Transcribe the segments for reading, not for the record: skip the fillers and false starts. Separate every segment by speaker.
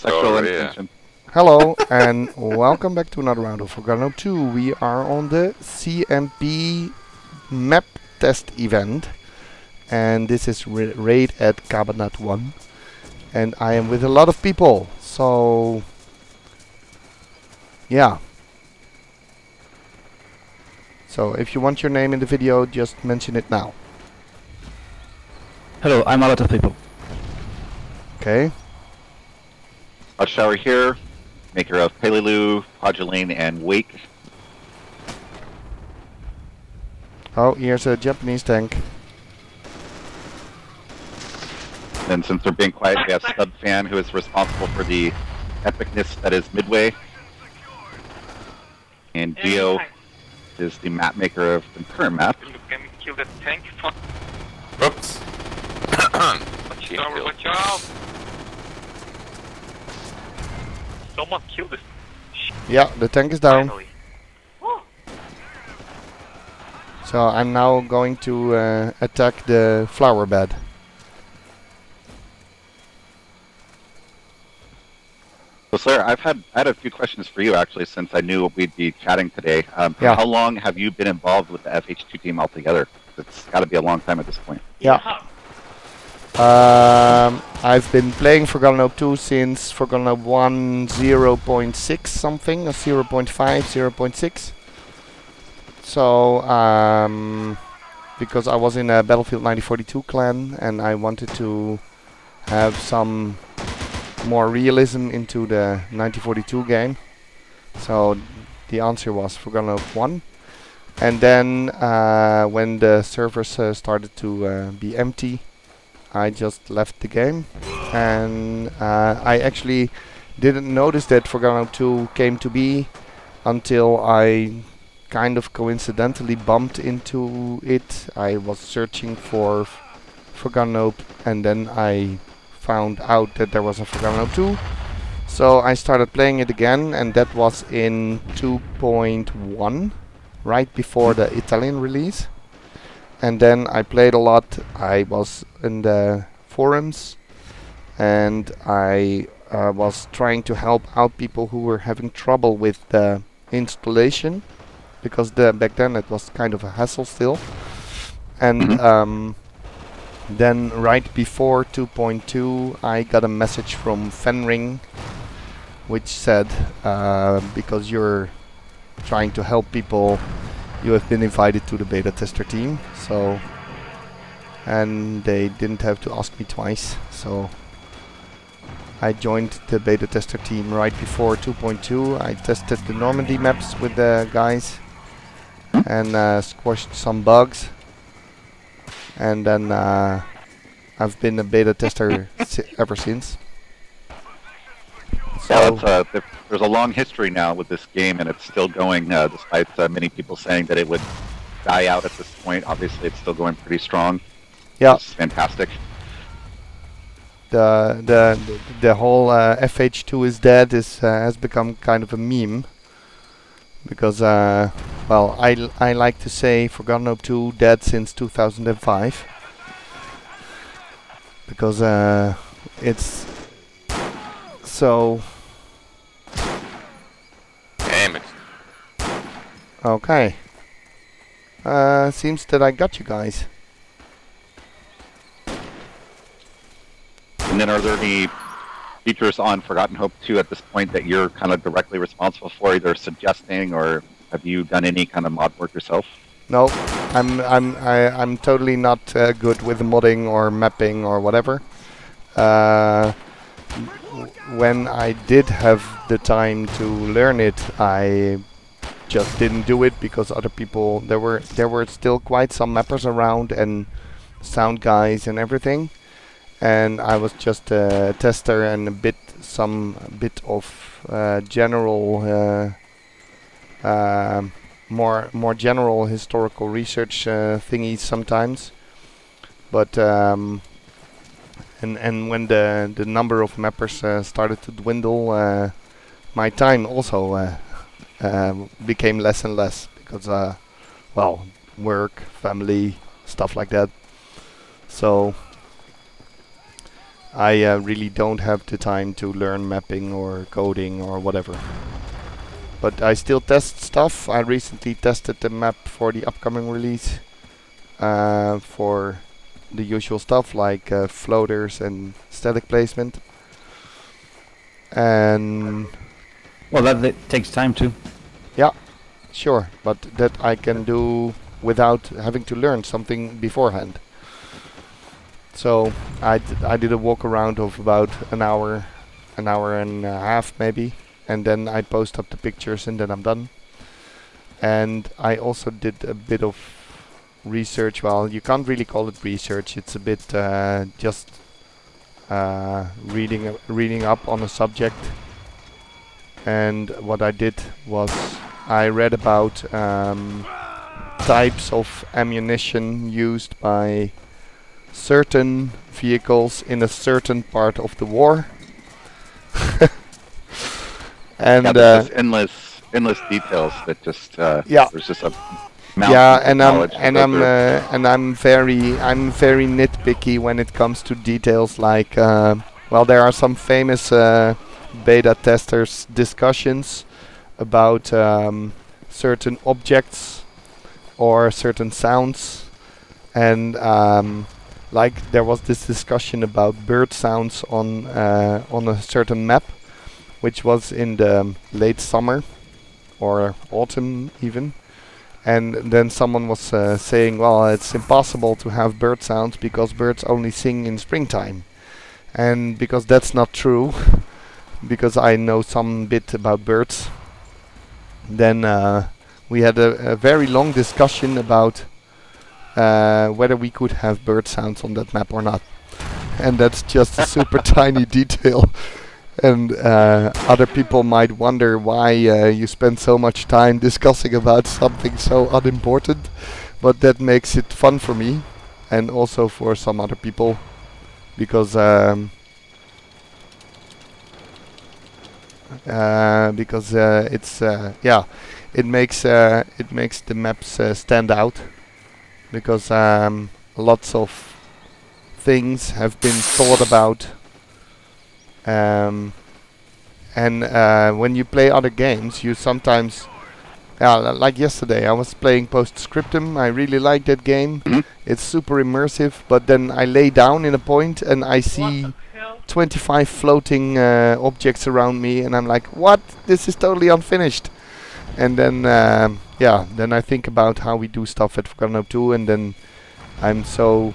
Speaker 1: Sexual intention.
Speaker 2: Hello and welcome back to another round of Forgotten Hope 2. We are on the CMP map test event, and this is raid at Cabanatuan, and I am with a lot of people, so yeah. So if you want your name in the video, just mention it now.
Speaker 3: Hello, I'm a lot of people.
Speaker 2: Okay.
Speaker 1: Watchtower here, maker of Peleliu, Podulane, and Wake.
Speaker 2: Oh, here's a Japanese tank.
Speaker 1: And since they're being quiet, we have Stubbfan, who is responsible for the epicness that is Midway. And Geo is the map maker of the current map.
Speaker 4: Can we kill that tank?
Speaker 5: Oops.
Speaker 4: Watch out! Someone killed this.
Speaker 2: Yeah, the tank is down.
Speaker 4: Finally.
Speaker 2: So I'm now going to attack the flower bed.
Speaker 1: So, sir, I had a few questions for you actually, since I knew we'd be chatting today.
Speaker 2: Yeah.
Speaker 1: How long have you been involved with the FH2 team altogether? It's got to be a long time at this point.
Speaker 2: Yeah. I've been playing Forgotten Hope 2 since Forgotten Hope 1 0.6 something, or 0.5, 0.6. So, because I was in a Battlefield 1942 clan and I wanted to have some more realism into the 1942 game. So the answer was Forgotten Hope 1. And then when the servers started to be empty, I just left the game, and I actually didn't notice that Forgotten Hope 2 came to be until I kind of coincidentally bumped into it. I was searching for Forgotten Hope, and then I found out that there was a Forgotten Hope 2. So I started playing it again, and that was in 2.1, right before the Italian release. And then I played a lot. I was in the forums, and I was trying to help out people who were having trouble with the installation, because back then it was kind of a hassle still. And then right before 2.2 I got a message from Fenring which said, because you're trying to help people, you have been invited to the beta tester team. So, and they didn't have to ask me twice, so I joined the beta tester team right before 2.2. I tested the Normandy maps with the guys and squashed some bugs, and then I've been a beta tester ever since. So
Speaker 1: yeah, there's a long history now with this game, and it's still going, despite many people saying that it would die out at this point. Obviously, it's still going pretty strong.
Speaker 2: yeah,
Speaker 1: It's fantastic.
Speaker 2: the whole FH2 is dead has become kind of a meme, because well, I like to say Forgotten Hope 2 dead since 2005, because it's so.
Speaker 5: Damn it.
Speaker 2: Okay. Seems that I got you guys.
Speaker 1: And then are there any features on Forgotten Hope 2 at this point that you're kind of directly responsible for, either suggesting, or have you done any kind of mod work yourself?
Speaker 2: No, I'm totally not good with modding or mapping or whatever. When I did have the time to learn it, I just didn't do it because other people, there were still quite some mappers around and sound guys and everything, and I was just a tester and a bit of general more general historical research thingies sometimes, but and when the number of mappers started to dwindle, my time also became less and less, because well, work, family, stuff like that. So I really don't have the time to learn mapping or coding or whatever. But I still test stuff. I recently tested the map for the upcoming release for the usual stuff like floaters and static placement. And
Speaker 3: Well, that takes time too.
Speaker 2: yeah, sure, but that I can do without having to learn something beforehand. So I did a walk around of about an hour and a half maybe, and then I post up the pictures and then I'm done. And I also did a bit of research. Well, you can't really call it research. It's a bit just reading up on a subject. And what I did was I read about types of ammunition used by certain vehicles in a certain part of the war. And
Speaker 1: Yeah, there's just endless details that just
Speaker 2: yeah.
Speaker 1: there's just a mountain
Speaker 2: Yeah,
Speaker 1: of
Speaker 2: and
Speaker 1: knowledge to go through.
Speaker 2: I'm very nitpicky when it comes to details. Like, well, there are some famous beta testers discussions about certain objects or certain sounds, and like there was this discussion about bird sounds on a certain map, which was in the late summer or autumn even. And then someone was saying, well, it's impossible to have bird sounds because birds only sing in springtime. And because that's not true, because I know some bit about birds, then we had a very long discussion about whether we could have bird sounds on that map or not. And that's just a super tiny detail. And other people might wonder why you spend so much time discussing about something so unimportant, but that makes it fun for me and also for some other people, because it's yeah, it makes the maps stand out, because lots of things have been thought about. And when you play other games, you sometimes, like yesterday, I was playing Postscriptum. I really like that game. It's super immersive. But then I lay down in a point and I see 25 floating objects around me, and I'm like, "What? This is totally unfinished." And then, yeah, then I think about how we do stuff at Volcano 2, and then I'm so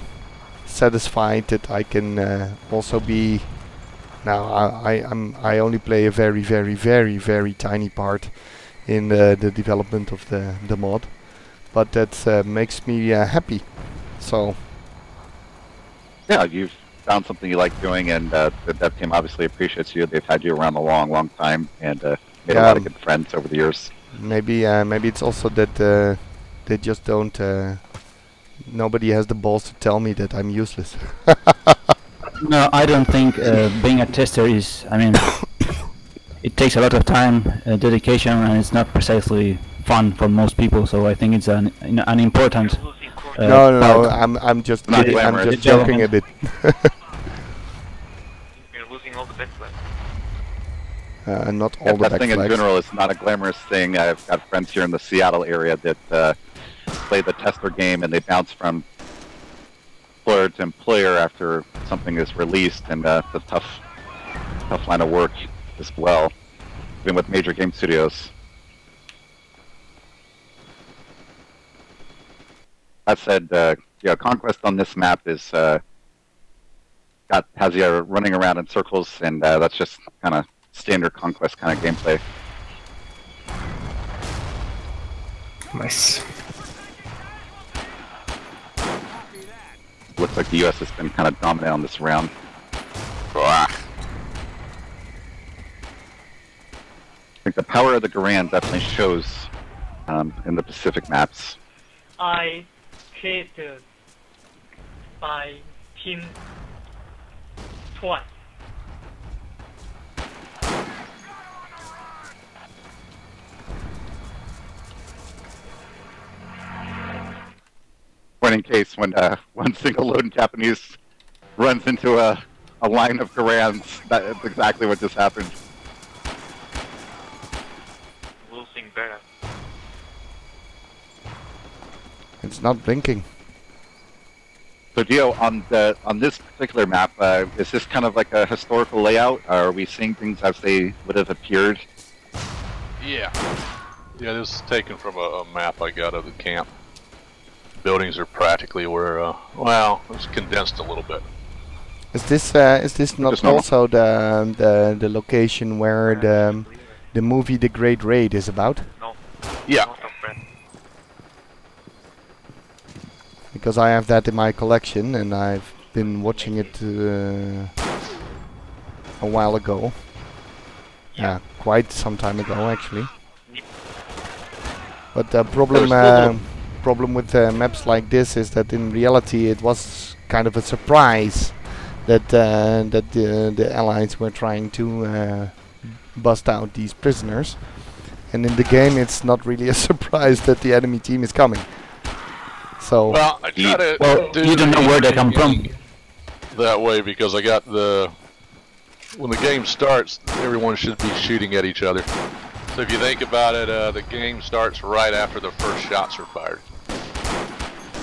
Speaker 2: satisfied that I can also be. Now I only play a very tiny part in the development of the mod, but that makes me happy. So
Speaker 1: Yeah, you've found something you like doing, and the dev team obviously appreciates you. They've had you around a long time, and made a lot of good friends over the years.
Speaker 2: maybe it's also that they just don't. Nobody has the balls to tell me that I'm useless.
Speaker 3: No, I don't think being a tester is. I mean, it takes a lot of time, dedication, and it's not precisely fun for most people. So I think it's an important.
Speaker 2: No,
Speaker 3: part.
Speaker 2: I'm just
Speaker 1: Not
Speaker 2: kidding. I'm
Speaker 1: glamorous.
Speaker 2: just joking a bit.
Speaker 4: You're losing all the best players.
Speaker 2: Not
Speaker 1: Yeah,
Speaker 2: all the
Speaker 1: testing in
Speaker 2: backflags.
Speaker 1: general is not a glamorous thing. I've got friends here in the Seattle area that play the tester game, and they bounce from employer to employer after something is released, and it's a tough line of work as well, even with major game studios. That said, yeah, Conquest on this map is has you running around in circles, and that's just kind of standard Conquest kind of gameplay.
Speaker 6: Nice.
Speaker 1: Looks like the U.S. has been kind of dominant on this round.
Speaker 5: Blah.
Speaker 1: I think the power of the Garand definitely shows in the Pacific maps.
Speaker 7: I created by Team twice.
Speaker 1: Point in case when one single lone Japanese runs into a a line of Garans. That's exactly what just happened.
Speaker 4: Losing better.
Speaker 2: It's not blinking.
Speaker 1: So Geo, on this particular map, is this kind of like a historical layout? Are we seeing things as they would have appeared?
Speaker 8: Yeah. Yeah, this is taken from a map I got of the camp. Buildings are practically where, well, it's condensed a little bit.
Speaker 2: Is this not
Speaker 1: Just normal.
Speaker 2: also the location where the movie The Great Raid is about?
Speaker 4: No.
Speaker 8: Yeah.
Speaker 4: Not a friend.
Speaker 2: Because I have that in my collection and I've been watching it a while ago. Yeah, quite some time ago actually. But the problem with maps like this is that in reality it was kind of a surprise that the Allies were trying to bust out these prisoners, and in the game it's not really a surprise that the enemy team is coming. So
Speaker 8: Well, I try to
Speaker 3: Well,
Speaker 8: do
Speaker 3: you don't know
Speaker 8: the
Speaker 3: where they come from.
Speaker 8: that way because I got when the game starts, everyone should be shooting at each other. So if you think about it, the game starts right after the first shots are fired.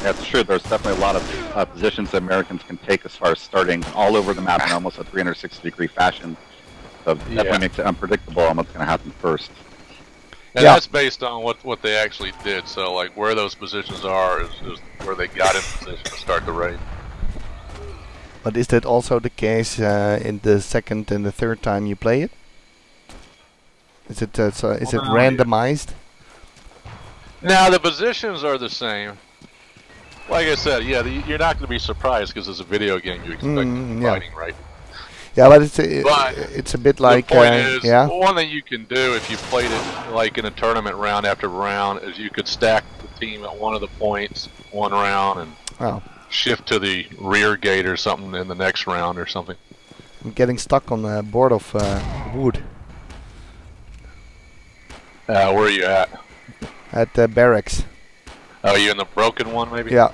Speaker 1: That's true. There's definitely a lot of positions that Americans can take as far as starting all over the map in almost a 360-degree fashion. So it definitely
Speaker 8: Yeah.
Speaker 1: makes it unpredictable on what's going to happen first.
Speaker 8: And
Speaker 2: Yeah.
Speaker 8: that's based on what they actually did. So like where those positions are is where they got in position to start the raid.
Speaker 2: but is that also the case in the second and the third time you play it? Is it randomized?
Speaker 8: Now the positions are the same. Like I said, yeah, you're not going to be surprised because it's a video game. You expect
Speaker 2: yeah.
Speaker 8: fighting, right?
Speaker 2: Yeah, but
Speaker 8: But
Speaker 2: it's a bit like
Speaker 8: the point is,
Speaker 2: yeah.
Speaker 8: one thing you can do if you played it like in a tournament round after round is you could stack the team at one of the points one round and
Speaker 2: Oh,
Speaker 8: shift to the rear gate or something in the next round or something.
Speaker 2: I'm getting stuck on a board of wood
Speaker 8: Where are you at?
Speaker 2: at the barracks.
Speaker 8: Oh, you in the broken one maybe?
Speaker 2: Yeah.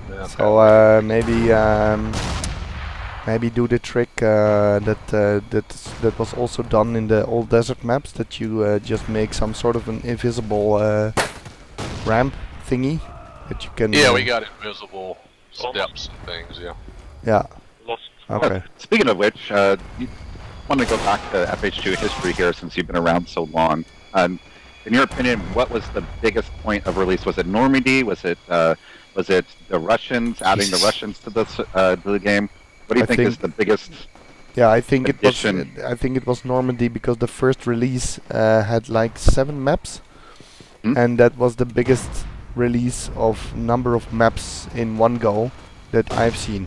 Speaker 8: Yeah, okay.
Speaker 2: So maybe do the trick that was also done in the old desert maps, that you just make some sort of an invisible ramp thingy that you can.
Speaker 8: Yeah, we got invisible steps and things. Yeah.
Speaker 2: Yeah.
Speaker 4: Lost.
Speaker 2: Okay.
Speaker 1: Speaking of which, you want to go back to FH2 history here since you've been around so long. In your opinion, what was the biggest point of release? Was it Normandy? Was it the Russians, adding the Russians to the game? What do you think is the biggest?
Speaker 2: Yeah, I think
Speaker 1: addition?
Speaker 2: it was Normandy, because the first release had like 7 maps, and that was the biggest release of number of maps in one go that I've seen.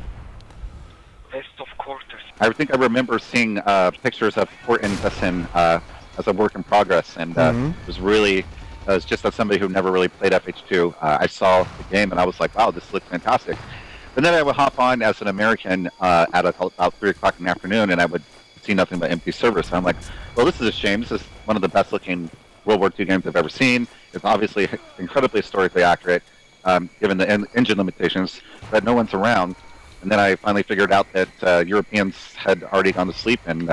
Speaker 4: Best of quarters.
Speaker 1: I think I remember seeing pictures of Fort Indesen as a work in progress, and it was just as somebody who never really played FH2. I saw the game and I was like, wow, this looks fantastic. But then I would hop on as an American at about 3 o'clock in the afternoon, and I would see nothing but empty servers. So I'm like, well, this is a shame. This is one of the best looking World War II games I've ever seen. It's obviously incredibly historically accurate, given the engine limitations, but no one's around. And then I finally figured out that Europeans had already gone to sleep, and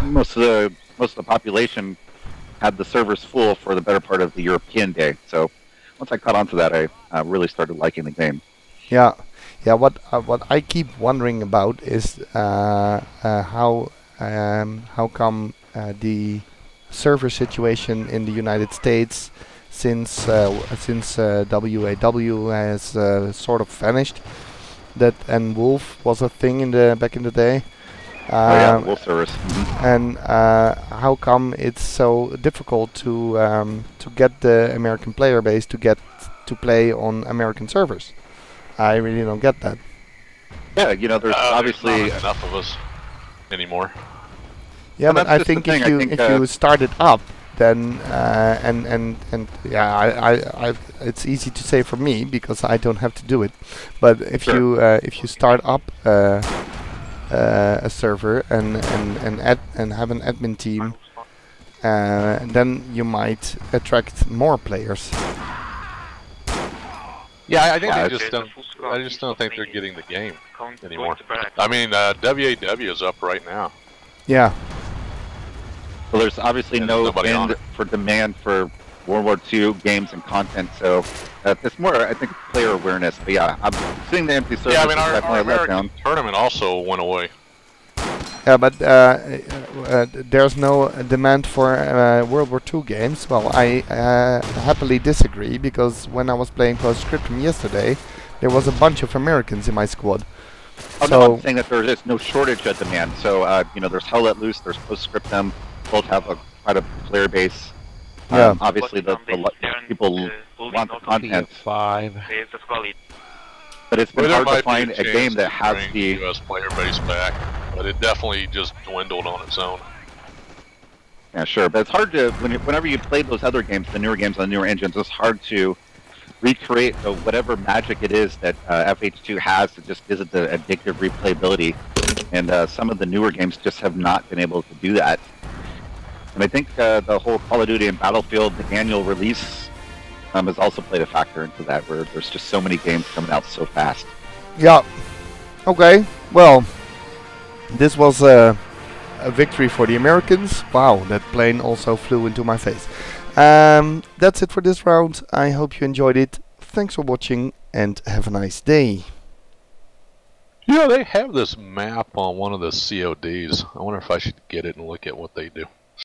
Speaker 1: most of the population had the servers full for the better part of the European day. So once I caught on to that, I really started liking the game.
Speaker 2: Yeah. Yeah, what I keep wondering about is how come the server situation in the United States, since WAW has sort of vanished, and Wolf was a thing back in the day.
Speaker 1: Wolf servers.
Speaker 2: And how come it's so difficult to get the American player base to play on American servers? I really don't get that.
Speaker 1: Yeah, there's obviously
Speaker 8: not enough of us anymore.
Speaker 2: Yeah,
Speaker 1: Well,
Speaker 2: but
Speaker 1: that's
Speaker 2: I
Speaker 1: just the
Speaker 2: think
Speaker 1: thing.
Speaker 2: if you start it up, then it's easy to say for me because I don't have to do it. But if you start up a server and have an admin team, then you might attract more players.
Speaker 8: Yeah, I think
Speaker 1: Yeah,
Speaker 8: they just don't. I just don't think they're getting the game.
Speaker 4: count
Speaker 8: anymore.
Speaker 4: going to back.
Speaker 8: I mean, WAW is up right now.
Speaker 2: Yeah.
Speaker 1: Well, there's obviously
Speaker 8: And
Speaker 1: no
Speaker 8: nobody on
Speaker 1: end
Speaker 8: it.
Speaker 1: for demand for World War II games and content, so it's more, I think, player awareness. But yeah, I'm seeing the empty servers
Speaker 8: Yeah, I mean,
Speaker 1: is
Speaker 8: our
Speaker 1: definitely a
Speaker 8: American
Speaker 1: letdown.
Speaker 8: tournament also went away.
Speaker 2: Yeah, but there's no demand for World War II games. Well, I happily disagree, because when I was playing Postscriptum yesterday, there was a bunch of Americans in my squad.
Speaker 1: Oh,
Speaker 2: So
Speaker 1: no, I'm saying that there is no shortage of demand. So, you know, there's Hell Let Loose, there's Postscriptum, both have quite a player base.
Speaker 2: Yeah.
Speaker 1: Obviously, people want the content,
Speaker 4: There's the quality.
Speaker 1: but it's been
Speaker 8: Well, there
Speaker 1: hard to
Speaker 8: might be
Speaker 1: find a game
Speaker 8: chance
Speaker 1: that
Speaker 8: to
Speaker 1: has
Speaker 8: bring
Speaker 1: the...
Speaker 8: US player base back, but it definitely just dwindled on its own.
Speaker 1: Yeah, sure, but it's hard to, whenever you play those other games, the newer games on the newer engines, it's hard to recreate the whatever magic it is that FH2 has that just isn't the addictive replayability. And some of the newer games just have not been able to do that. And I think the whole Call of Duty and Battlefield annual release has also played a factor into that, where there's just so many games coming out so fast.
Speaker 2: yeah. Okay. Well, this was a victory for the Americans. Wow, that plane also flew into my face. That's it for this round. I hope you enjoyed it. Thanks for watching and have a nice day.
Speaker 8: Yeah, they have this map on one of the CODs. I wonder if I should get it and look at what they do.